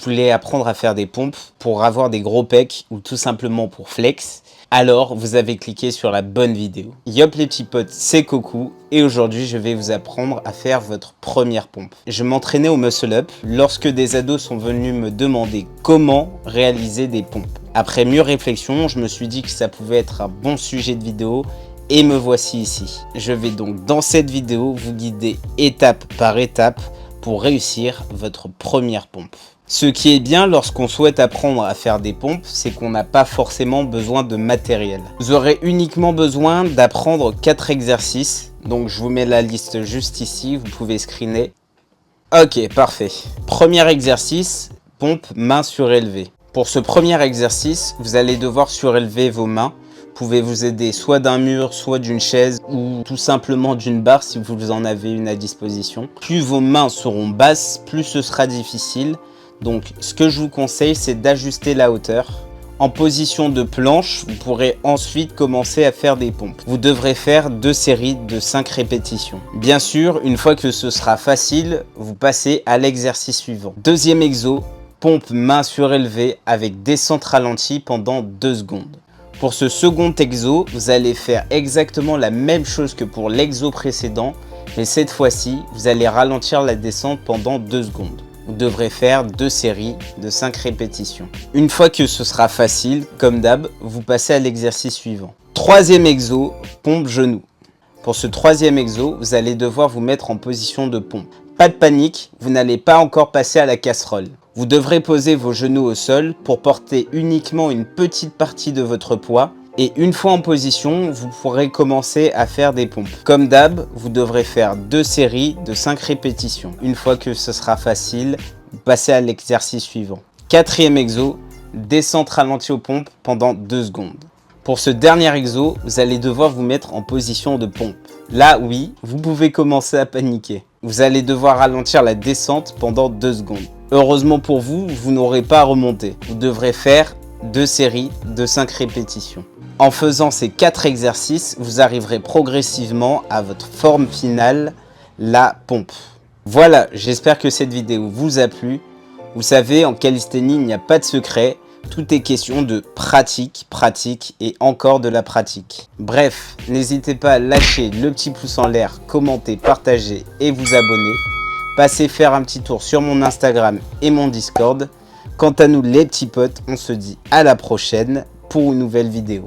voulez apprendre à faire des pompes pour avoir des gros pecs ou tout simplement pour flex, alors vous avez cliqué sur la bonne vidéo. Yop les petits potes, c'est Coco et aujourd'hui je vais vous apprendre à faire votre première pompe. Je m'entraînais au muscle up lorsque des ados sont venus me demander comment réaliser des pompes. Après mûre réflexion, je me suis dit que ça pouvait être un bon sujet de vidéo et me voici ici. Je vais donc dans cette vidéo vous guider étape par étape pour réussir votre première pompe. Ce qui est bien lorsqu'on souhaite apprendre à faire des pompes, c'est qu'on n'a pas forcément besoin de matériel. Vous aurez uniquement besoin d'apprendre 4 exercices. Donc je vous mets la liste juste ici, vous pouvez screener. Ok, parfait. Premier exercice, pompe main surélevée. Pour ce premier exercice, vous allez devoir surélever vos mains. Vous pouvez vous aider soit d'un mur, soit d'une chaise ou tout simplement d'une barre si vous en avez une à disposition. Plus vos mains seront basses, plus ce sera difficile. Donc ce que je vous conseille, c'est d'ajuster la hauteur. En position de planche, vous pourrez ensuite commencer à faire des pompes. Vous devrez faire 2 séries de 5 répétitions. Bien sûr, une fois que ce sera facile, vous passez à l'exercice suivant. Deuxième exo, pompe main surélevée avec descente ralentie pendant 2 secondes. Pour ce second exo, vous allez faire exactement la même chose que pour l'exo précédent, mais cette fois-ci, vous allez ralentir la descente pendant 2 secondes. Vous devrez faire 2 séries de 5 répétitions. Une fois que ce sera facile, comme d'hab, vous passez à l'exercice suivant. Troisième exo, pompe genou. Pour ce troisième exo, vous allez devoir vous mettre en position de pompe. Pas de panique, vous n'allez pas encore passer à la casserole. Vous devrez poser vos genoux au sol pour porter uniquement une petite partie de votre poids. Et une fois en position, vous pourrez commencer à faire des pompes. Comme d'hab, vous devrez faire 2 séries de 5 répétitions. Une fois que ce sera facile, vous passez à l'exercice suivant. Quatrième exo, descente ralentie aux pompes pendant 2 secondes. Pour ce dernier exo, vous allez devoir vous mettre en position de pompe. Là, oui, vous pouvez commencer à paniquer. Vous allez devoir ralentir la descente pendant 2 secondes. Heureusement pour vous, vous n'aurez pas à remonter. Vous devrez faire 2 séries de 5 répétitions. En faisant ces 4 exercices, vous arriverez progressivement à votre forme finale, la pompe. Voilà, j'espère que cette vidéo vous a plu. Vous savez, en calisthénie, il n'y a pas de secret. Tout est question de pratique, pratique et encore de la pratique. Bref, n'hésitez pas à lâcher le petit pouce en l'air, commenter, partager et vous abonner. Passez faire un petit tour sur mon Instagram et mon Discord. Quant à nous les petits potes, on se dit à la prochaine pour une nouvelle vidéo.